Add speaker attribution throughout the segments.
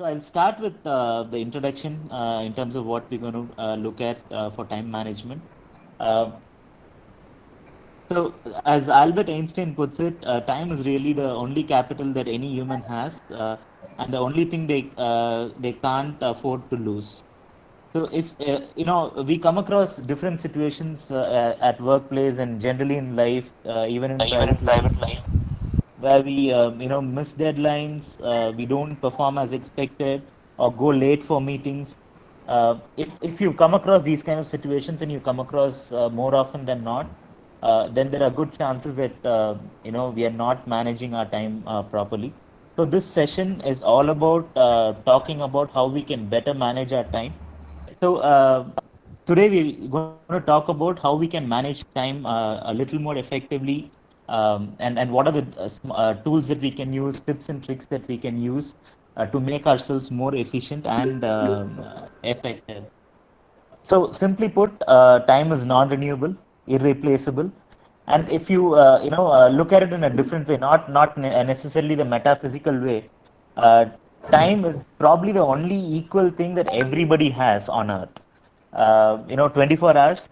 Speaker 1: So I'll start with the introduction in terms of what we're going to look at for time management. Uh, so, as Albert Einstein puts it, time is really the only capital that any human has, and the only thing they can't afford to lose. So, if we come across different situations at workplace and generally in life, even in
Speaker 2: Even in
Speaker 1: private life,
Speaker 2: private life.
Speaker 1: where we miss deadlines, we don't perform as expected, or go late for meetings. If you come across these kind of situations and you come across more often than not, then there are good chances that we are not managing our time properly. So this session is all about talking about how we can better manage our time. So today we're going to talk about how we can manage time a little more effectively, and what are the tools that we can use, tips and tricks that we can use to make ourselves more efficient and effective. So simply put, time is non-renewable, irreplaceable, and if you look at it in a different way, not necessarily the metaphysical way, uh, time is probably the only equal thing that everybody has on Earth. 24 hours,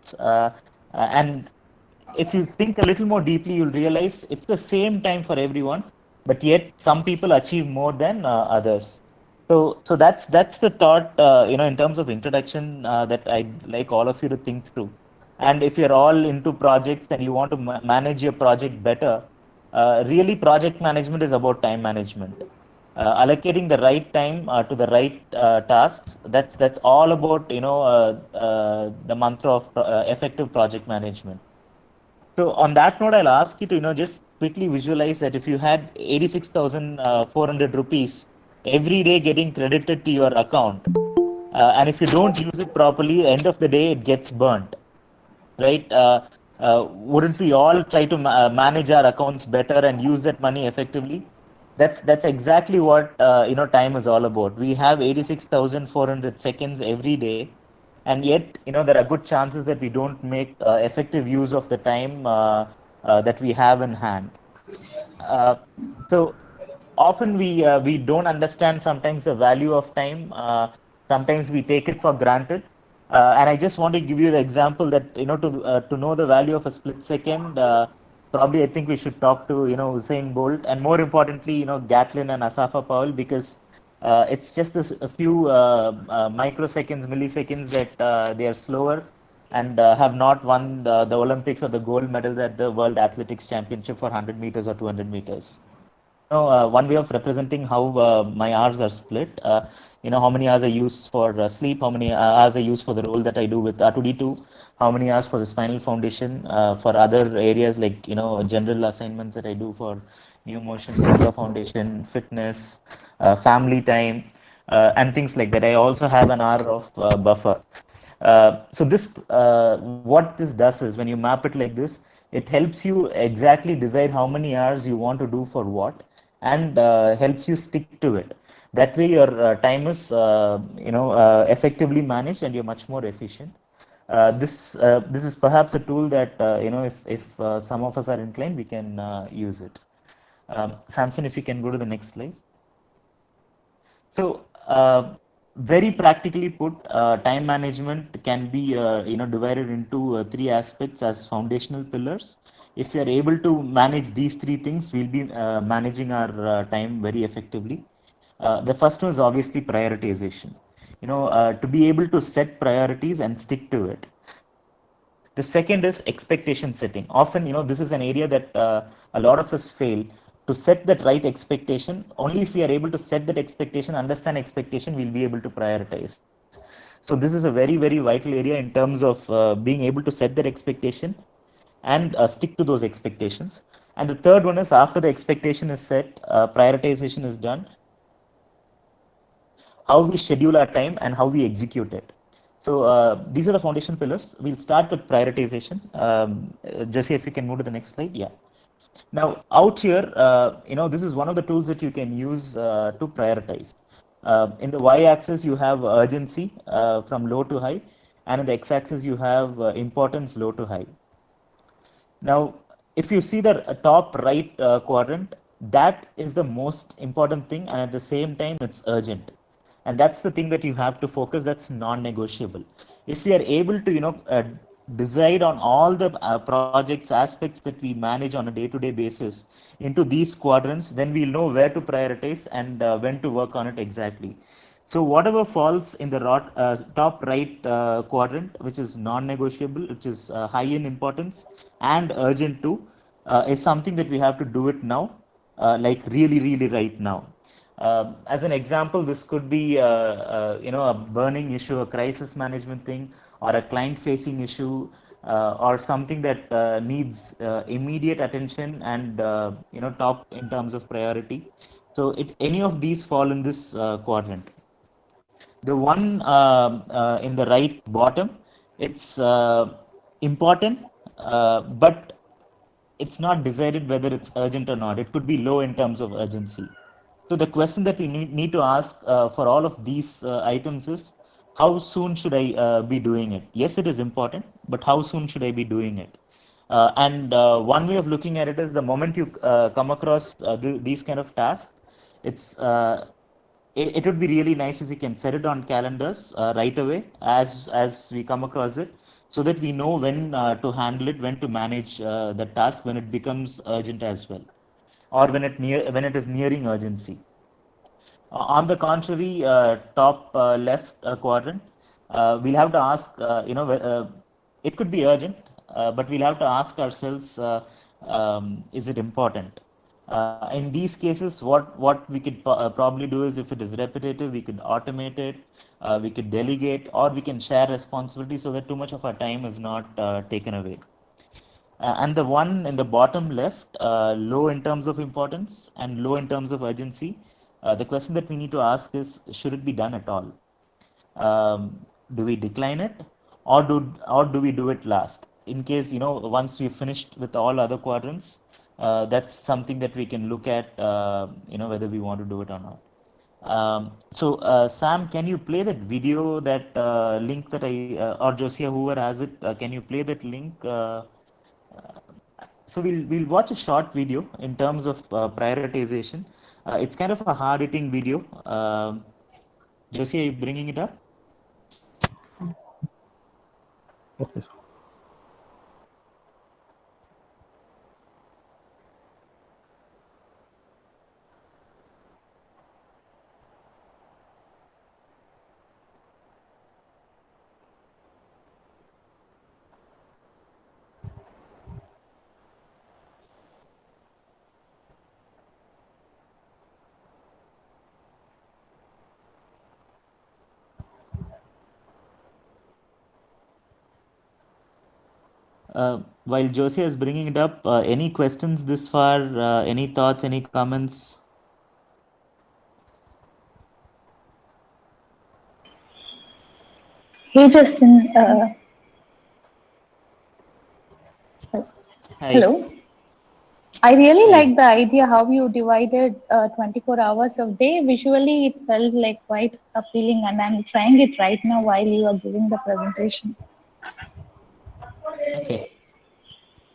Speaker 1: and if you think a little more deeply, you'll realize it's the same time for everyone, but yet some people achieve more than others. So that's the thought, in terms of introduction, that I'd like all of you to think through. And if you're all into projects and you want to manage your project better, really project management is about time management. Allocating the right time to the right tasks. That's all about the mantra of effective project management. So on that note, I'll ask you to just quickly visualize that if you had 86,400 rupees every day getting credited to your account, and if you don't use it properly, end of the day it gets burnt, right? Wouldn't we all try to manage our accounts better and use that money effectively? That's exactly what time is all about. We have 86,400 seconds every day, and yet there are good chances that we don't make effective use of the time that we have in hand. Uh, so often we don't understand sometimes the value of time. Sometimes we take it for granted. And I just want to give you the example that to know the value of a split second. Probably I think we should talk to Usain Bolt, and more importantly Gatlin and Asafa Powell, because it's just a few microseconds, milliseconds that they are slower and have not won the Olympics or the gold medals at the World Athletics Championship for 100 meters or 200 meters. One way of representing how my hours are split. How many hours I use for sleep, how many hours I use for the role that I do with R2D2, how many hours for the spinal foundation, for other areas like general assignments that I do for new motion, yoga foundation, fitness, family time, and things like that. I also have an hour of buffer. So what this does is, when you map it like this, it helps you exactly decide how many hours you want to do for what, and helps you stick to it. That way, your time is effectively managed, and you're much more efficient. This is perhaps a tool that if some of us are inclined, we can use it. Samson, if you can go to the next slide. So, very practically put, time management can be divided into three aspects as foundational pillars. If we are able to manage these three things, we'll be managing our time very effectively. The first one is obviously prioritization. To be able to set priorities and stick to it. The second is expectation setting. Often, this is an area that a lot of us fail to set that right expectation. Only if we are able to set that expectation, understand expectation, we'll be able to prioritize. So this is a very, very vital area in terms of being able to set that expectation and stick to those expectations. And the third one is, after the expectation is set, prioritization is done, how we schedule our time and how we execute it. So these are the foundation pillars. We'll start with prioritization. Jesse, if you can move to the next slide. Yeah. Now, out here, this is one of the tools that you can use to prioritize. In the y-axis, you have urgency from low to high, and in the x-axis, you have importance low to high. Now, if you see the top right quadrant, that is the most important thing, and at the same time, it's urgent. and that's the thing that you have to focus. That's non-negotiable. If we are able to decide on all the projects aspects that we manage on a day-to-day basis into these quadrants, then we'll know where to prioritize and when to work on it exactly. So whatever falls in the top right quadrant, which is non-negotiable, which is high in importance and urgent too, is something that we have to do it now, like really, really right now. As an example, this could be a burning issue, a crisis management thing, or a client-facing issue, or something that needs immediate attention and top in terms of priority. So any of these fall in this quadrant. The one in the right bottom, it's important, but it's not decided whether it's urgent or not. It could be low in terms of urgency. So the question that we need to ask for all of these items is, how soon should I be doing it? Yes, it is important, but how soon should I be doing it? And one way of looking at it is, the moment you come across these kind of tasks, it's it would be really nice if we can set it on calendars right away as we come across it, so that we know when to handle it, when to manage the task when it becomes urgent as well, or when it is nearing urgency. On the contrary, top left quadrant, we'll have to ask, it could be urgent, but we'll have to ask ourselves, is it important? In these cases, what we could probably do is, if it is repetitive, we could automate it, we could delegate, or we can share responsibility so that too much of our time is not taken away. And the one in the bottom left, low in terms of importance and low in terms of urgency, the question that we need to ask is, should it be done at all? Do we decline it, or do we do it last? In case, once we've finished with all other quadrants, that's something that we can look at, whether we want to do it or not. So, Sam, can you play that video, that link that or Josia, whoever has it, can you play that link? So we'll watch a short video in terms of prioritization. It's kind of a hard-hitting video. Josie, are you bringing it up?
Speaker 2: Okay.
Speaker 1: While Josie is bringing it up, any questions this far? Any thoughts? Any comments?
Speaker 3: Hey Justin,
Speaker 1: Hi.
Speaker 3: hello. I really
Speaker 1: Hi.
Speaker 3: like the idea how you divided 24 hours of day. Visually, it felt like quite appealing, and I'm trying it right now while you are giving the presentation.
Speaker 1: Okay.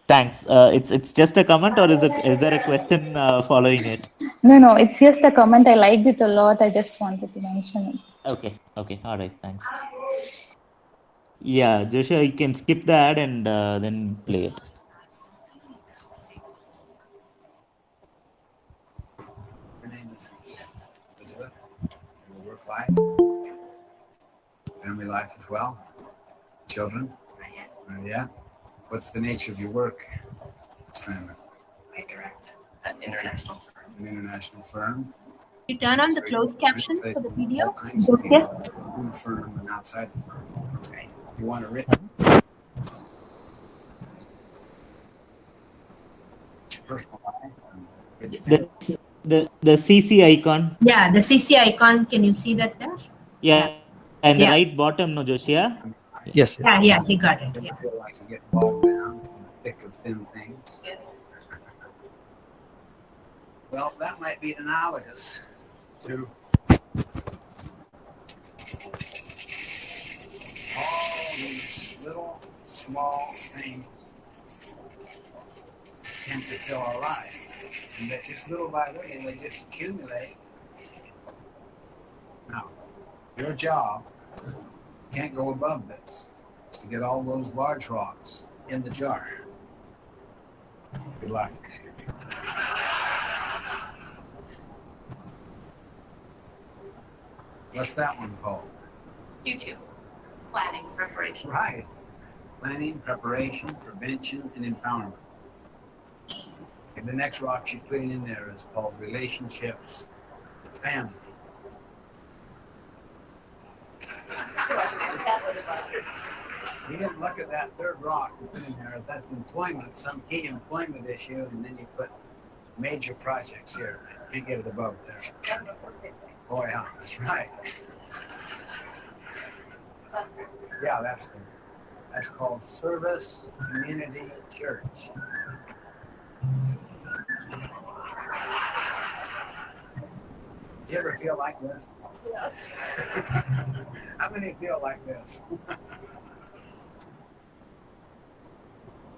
Speaker 1: Thanks. It's just a comment, or is there a question following it?
Speaker 3: No, no, it's just a comment. I liked it a lot. I just wanted to mention it.
Speaker 1: Okay. Okay. All right. Thanks. Yeah, Joshua, you can skip the ad and then play it.
Speaker 4: Your name is Elizabeth. Your work life, family life as well, children. Yeah. What's the nature of your work, Simon?
Speaker 5: I direct an international firm.
Speaker 4: An international firm.
Speaker 5: You turn on the closed captions for the video?
Speaker 4: All kinds of
Speaker 3: Okay.
Speaker 4: people in the firm and outside the firm. Okay. You want a written personal life and
Speaker 1: The CC icon.
Speaker 5: Yeah, the CC icon. Can you see that there?
Speaker 1: Yeah, in the
Speaker 5: Yeah.
Speaker 1: right bottom, no, Joshua?
Speaker 2: Yes.
Speaker 5: Yeah, he got it.
Speaker 4: Ever
Speaker 5: Yeah.
Speaker 4: feel like you get bogged down in the thick of thin things? Well, that might be analogous to all these little small things tend to fill our life. And that just little by little, they just accumulate. Now, Your job can't go above this. It's to get all those large rocks in the jar. Good luck. What's that one called?
Speaker 5: YouTube. Planning, preparation.
Speaker 4: Right. Planning, preparation, prevention, and empowerment. And the next rock she's putting in there is called relationships with family. You didn't look at that third rock you put in there. That's employment, some key employment issue, and then you put major projects here. Can't get it above there. Oh yeah, that's right. Yeah, that's called service community church. Do you ever feel like this?
Speaker 5: Yes.
Speaker 4: How many feel like this?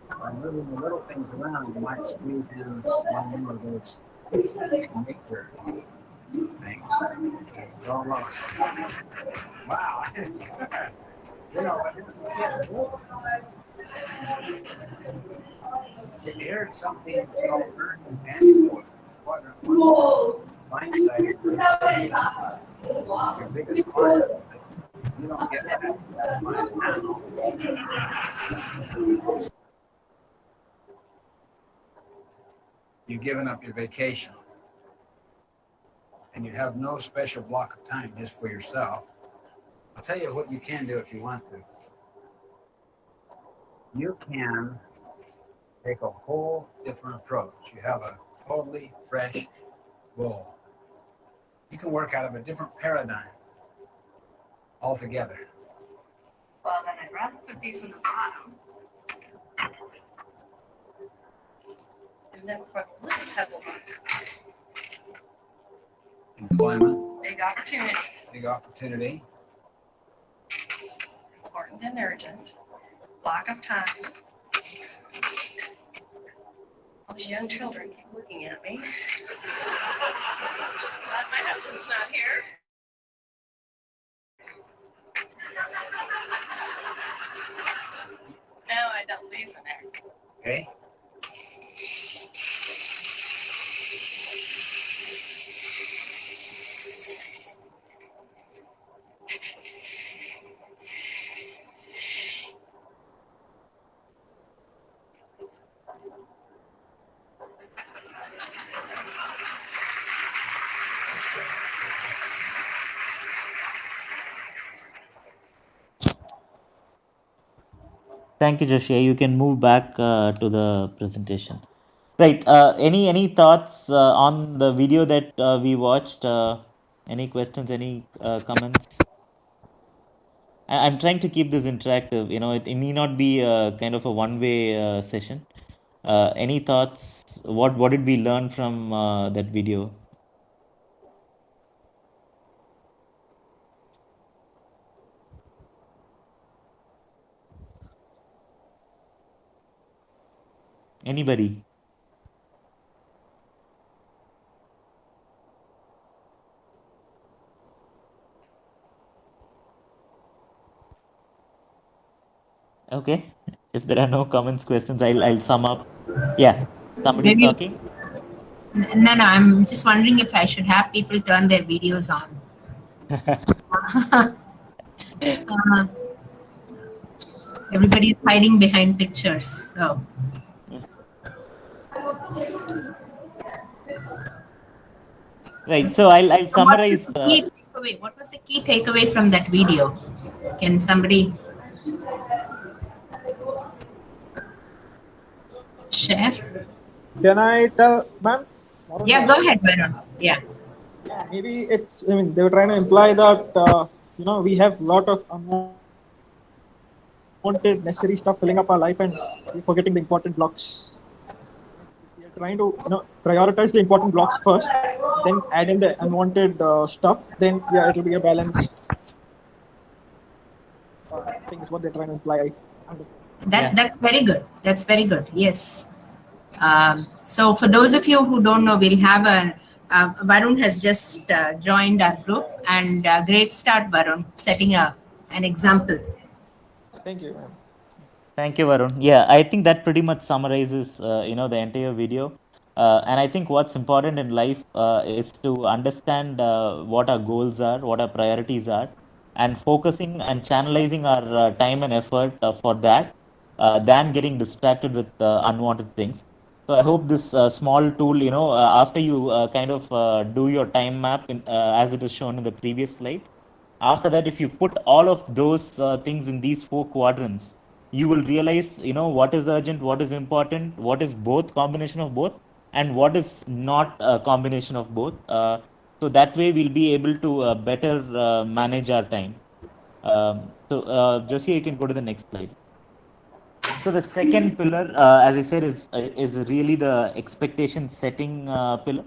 Speaker 4: By moving the little things around, you might squeeze in one more of those maker things. It's almost, wow. You know, here's something that's called earned intangible. Blindsided. Your biggest client. You don't get that client now. You've given up your vacation. And you have no special block of time just for yourself. I'll tell you what you can do if you want to. You can take a whole different approach. You have a totally fresh goal. You can work out of a different paradigm altogether.
Speaker 5: Well, then I'd rather put these in the bottom. And then put a little pebble on.
Speaker 4: Employment,
Speaker 5: Big opportunity.
Speaker 4: big opportunity.
Speaker 5: Important and urgent. Block of time. Those young children keep looking at me. Glad my husband's not here. Now I dump these in there.
Speaker 4: Okay?
Speaker 1: Thank you, Joshua. You can move back to the presentation. Right. Any thoughts on the video that we watched? Any questions? Any comments? I'm trying to keep this interactive. You know, it may not be kind of a one-way session. Any thoughts? What did we learn from that video? Anybody? Okay. If there are no comments, questions, I'll sum up. Yeah. Somebody's
Speaker 5: Maybe-
Speaker 1: talking.
Speaker 5: No, I'm just wondering if I should have people turn their videos on. Everybody's hiding behind pictures. So
Speaker 1: Right. So I'll summarize.
Speaker 5: What was the key takeaway from that video? Can somebody share?
Speaker 6: Can I tell, ma'am?
Speaker 5: Yeah, go ahead, Varun. Yeah.
Speaker 6: Yeah, maybe it's, I mean, they were trying to imply that, we have a lot of unwanted, necessary stuff filling up our life and we're forgetting the important blocks. We are trying to, prioritize the important blocks first, then add in the unwanted stuff, then, yeah, it'll be a balanced thing is what they're trying to imply.
Speaker 5: That's very good. That's very good. Yes. So for those of you who don't know, we'll have Varun has just joined our group, and great start, Varun, setting an example.
Speaker 6: Thank you, ma'am.
Speaker 1: Thank you, Varun. Yeah, I think that pretty much summarizes, the entire video. And I think what's important in life is to understand what our goals are, what our priorities are, and focusing and channelizing our time and effort for that, than getting distracted with unwanted things. So I hope this small tool, after you kind of do your time map as it is shown in the previous slide, after that, if you put all of those things in these four quadrants, you will realize, what is urgent, what is important, what is both combination of both, and what is not a combination of both. So that way we'll be able to better manage our time. Josie, you can go to the next slide. So the second pillar, as I said, is really the expectation setting pillar.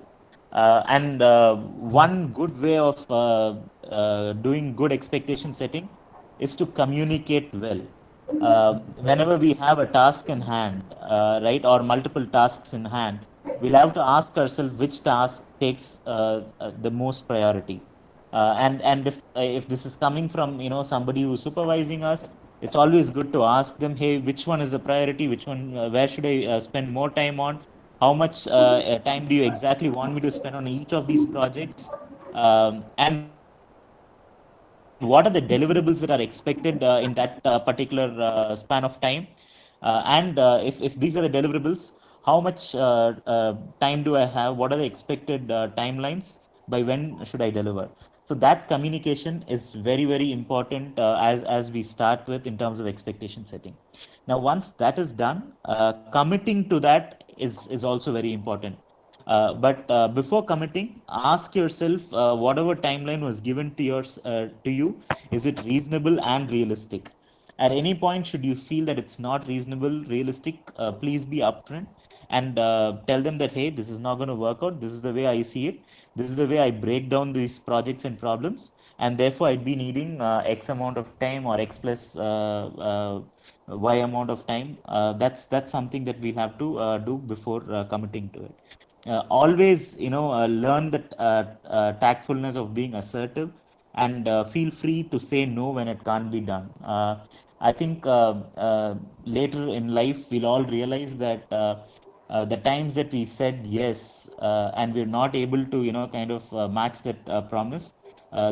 Speaker 1: And one good way of doing good expectation setting is to communicate well. Whenever we have a task in hand, right, or multiple tasks in hand, we'll have to ask ourselves which task takes the most priority. And if this is coming from somebody who's supervising us, it's always good to ask them, hey, which one is the priority, which one, where should I spend more time on, how much time do you exactly want me to spend on each of these projects, and what are the deliverables that are expected in that particular span of time, and if these are the deliverables, how much time do I have, what are the expected timelines, by when should I deliver. So that communication is very, very important, as we start with in terms of expectation setting. Now once that is done, committing to that is also very important. But before committing, ask yourself, whatever timeline was given to you, is it reasonable and realistic? At any point, should you feel that it's not reasonable, realistic, please be upfront and tell them that, hey, this is not going to work out. This is the way I see it. This is the way I break down these projects and problems. And therefore, I'd be needing X amount of time, or X plus Y amount of time. That's something that we have to do before committing to it. Always, learn the tactfulness of being assertive, and feel free to say no when it can't be done. I think later in life we'll all realize that the times that we said yes, and we're not able to kind of match that promise,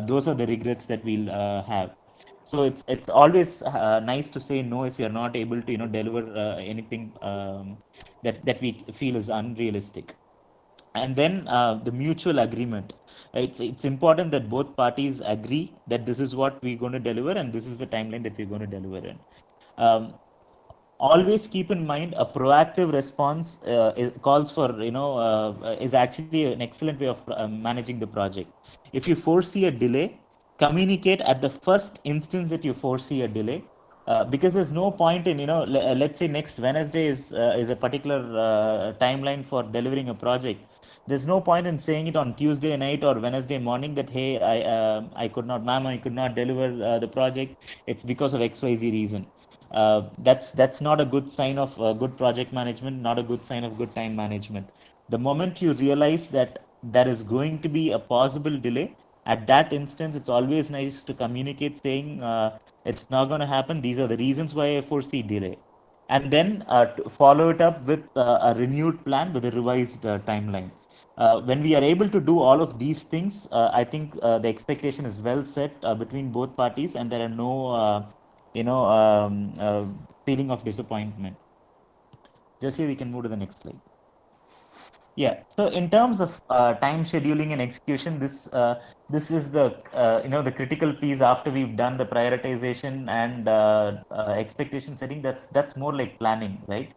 Speaker 1: those are the regrets that we'll have. So it's always nice to say no if you're not able to deliver anything that we feel is unrealistic. And then the mutual agreement. It's important that both parties agree that this is what we're going to deliver, and this is the timeline that we're going to deliver in. um, Always keep in mind, a proactive response calls for is actually an excellent way of managing the project. If you foresee a delay, communicate at the first instance that you foresee a delay, because there's no point in let's say next Wednesday is a particular timeline for delivering a project. There's no point in saying it on Tuesday night or Wednesday morning that, hey, I could not, ma'am, I could not deliver the project. It's because of XYZ reason. That's not a good sign of good project management, not a good sign of good time management. The moment you realize that there is going to be a possible delay, at that instance it's always nice to communicate, saying, it's not going to happen, these are the reasons why I foresee delay. And then to follow it up with a renewed plan with a revised timeline. When we are able to do all of these things, I think the expectation is well set between both parties, and there are no you know feeling of disappointment. Just here we can move to the next slide. Yeah. So in terms of time scheduling and execution, this is the the critical piece after we've done the prioritization and expectation setting. That's more like planning, right?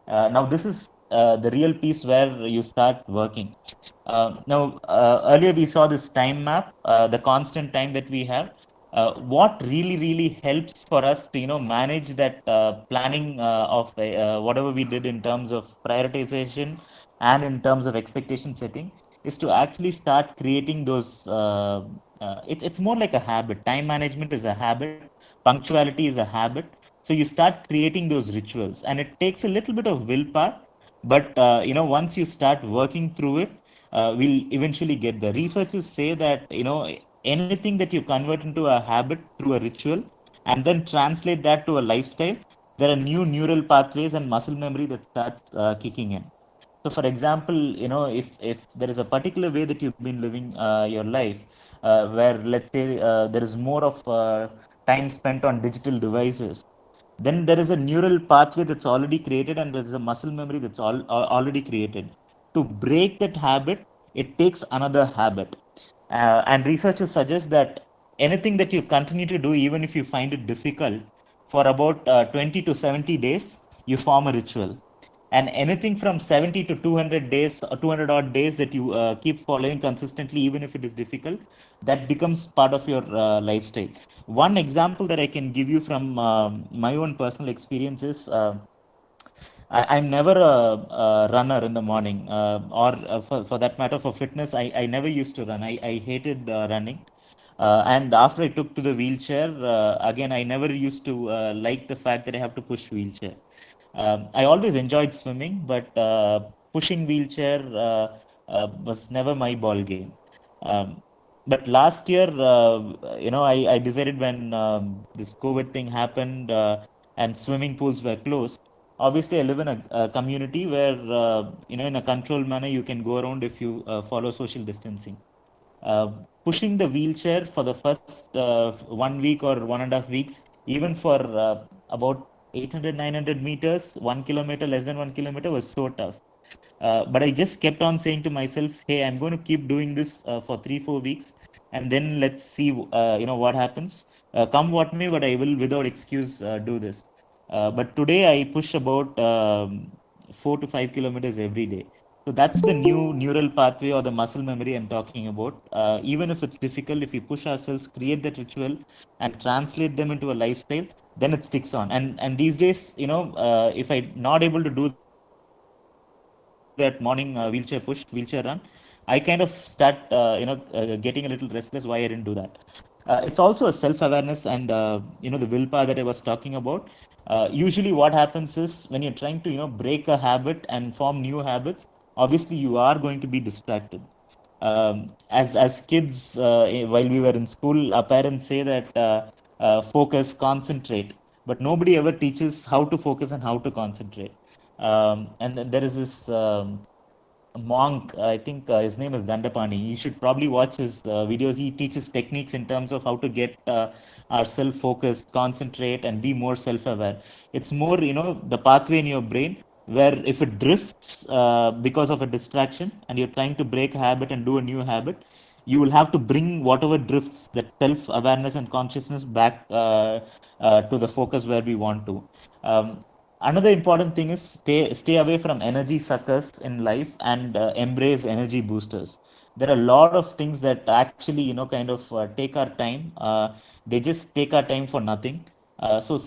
Speaker 1: Now this is the real piece where you start working. Now, earlier we saw this time map, the constant time that we have. What really helps for us to manage that planning of whatever we did in terms of prioritization and in terms of expectation setting, is to actually start creating those. It's more like a habit. Time management is a habit. Punctuality is a habit. So you start creating those rituals, and it takes a little bit of willpower. But once you start working through it, we'll eventually get there. Researchers say that anything that you convert into a habit through a ritual and then translate that to a lifestyle, there are new neural pathways and muscle memory that starts kicking in. So, for example, if there is a particular way that you've been living your life, where let's say there is more of time spent on digital devices, then there is a neural pathway that's already created, and there is a muscle memory that's already created. To break that habit, it takes another habit. And researchers suggest that anything that you continue to do, even if you find it difficult, for about 20 to 70 days, you form a ritual. And anything from 70 to 200 days or 200 odd days that you keep following consistently, even if it is difficult, that becomes part of your lifestyle. One example that I can give you from my own personal experience is I'm never a runner in the morning, or for that matter, for fitness, I never used to run. I hated running. And after I took to the wheelchair, again, I never used to like the fact that I have to push wheelchair. I always enjoyed swimming, but pushing wheelchair was never my ball game. Um, but last year, I decided when this COVID thing happened and swimming pools were closed. Obviously, I live in a community where, in a controlled manner, you can go around if you follow social distancing. Pushing the wheelchair for the first 1 week or 1.5 weeks, even for about 800, 900 meters, 1 kilometer, less than 1 kilometer, was so tough. But I just kept on saying to myself, hey, I'm going to keep doing this for 3, 4 weeks, and then let's see, what happens. Come what may, but I will, without excuse, do this. But today I push about 4 to 5 kilometers every day. So that's the new neural pathway or the muscle memory I'm talking about. Even if it's difficult, if we push ourselves, create that ritual, and translate them into a lifestyle, then it sticks on. And these days, if I'm not able to do that morning wheelchair push, wheelchair run, I kind of start, getting a little restless why I didn't do that. It's also a self-awareness and, the willpower that I was talking about. Usually what happens is when you're trying to, break a habit and form new habits, obviously you are going to be distracted. As kids, while we were in school, our parents say that focus, concentrate, but nobody ever teaches how to focus and how to concentrate. And then there is this monk, I think his name is Dandapani. You should probably watch his videos. He teaches techniques in terms of how to get ourselves focused, concentrate, and be more self-aware. It's more, the pathway in your brain where if it drifts because of a distraction and you're trying to break a habit and do a new habit, you will have to bring whatever drifts, that self-awareness and consciousness, back to the focus where we want to. Another important thing is stay away from energy suckers in life, and embrace energy boosters. There are a lot of things that actually, kind of take our time. They just take our time for nothing. So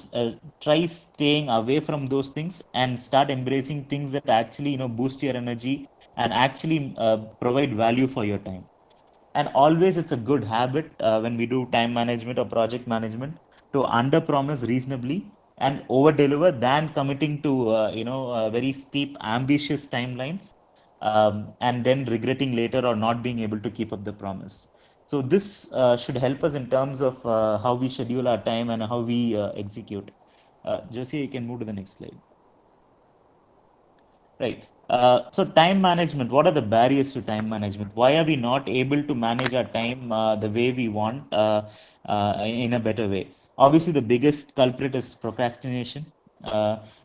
Speaker 1: try staying away from those things and start embracing things that actually, boost your energy and actually provide value for your time. And always, it's a good habit when we do time management or project management, to under promise reasonably and over deliver, than committing to very steep ambitious timelines, and then regretting later or not being able to keep up the promise. So this should help us in terms of how we schedule our time and how we execute. Josie, you can move to the next slide. Right. So time management, what are the barriers to time management? Why are we not able to manage our time the way we want, in a better way? Obviously, the biggest culprit is procrastination.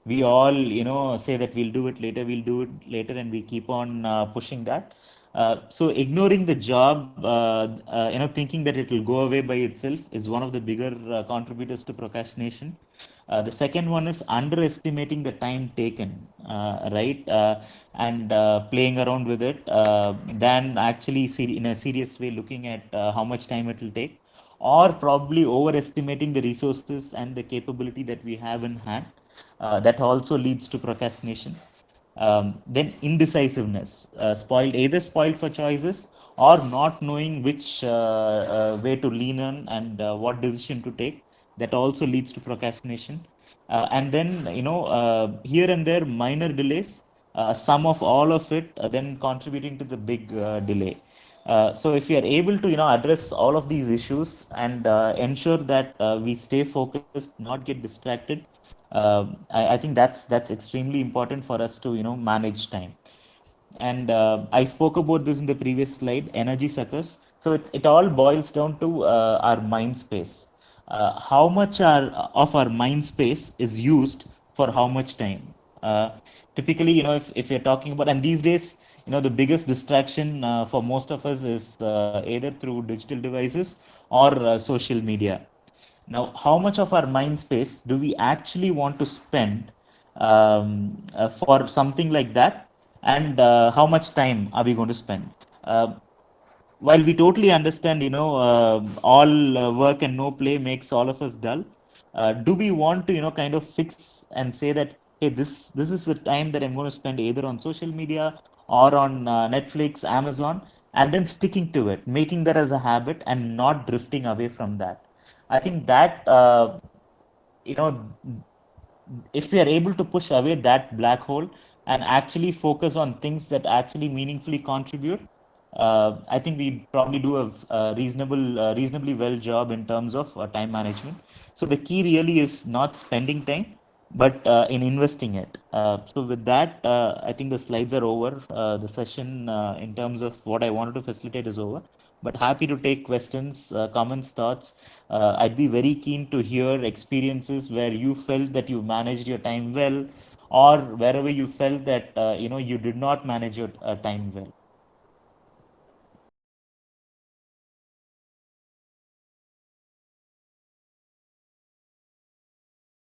Speaker 1: We all, say that we'll do it later, and we keep on pushing that. So ignoring the job, thinking that it will go away by itself, is one of the bigger contributors to procrastination. The second one is underestimating the time taken, right? And playing around with it, than actually in a serious way looking at how much time it will take, or probably overestimating the resources and the capability that we have in hand. That also leads to procrastination. Then indecisiveness, spoiled for choices, or not knowing which way to lean on, and what decision to take. That also leads to procrastination. And then, here and there, minor delays, sum of all of it then contributing to the big delay. So if we are able to address all of these issues and ensure that we stay focused, not get distracted, I think that's extremely important for us to manage time. And I spoke about this in the previous slide, energy suckers. So it all boils down to our mind space. How much of our mind space is used for how much time? Typically, if you're talking about, and these days, the biggest distraction for most of us is either through digital devices or social media. Now, how much of our mind space do we actually want to spend for something like that? And how much time are we going to spend? While we totally understand, all work and no play makes all of us dull. Do we want to, kind of fix and say that, hey, this is the time that I'm going to spend either on social media or on Netflix, Amazon, and then sticking to it, making that as a habit and not drifting away from that. I think that you know if we are able to push away that black hole and actually focus on things that actually meaningfully contribute, I think we probably do a reasonably well job in terms of time management. So the key really is not spending time, but in investing it. So with that, I think the slides are over. The session in terms of what I wanted to facilitate is over. But happy to take questions, comments, thoughts. I'd be very keen to hear experiences where you felt that you managed your time well, or wherever you felt that you did not manage your time well.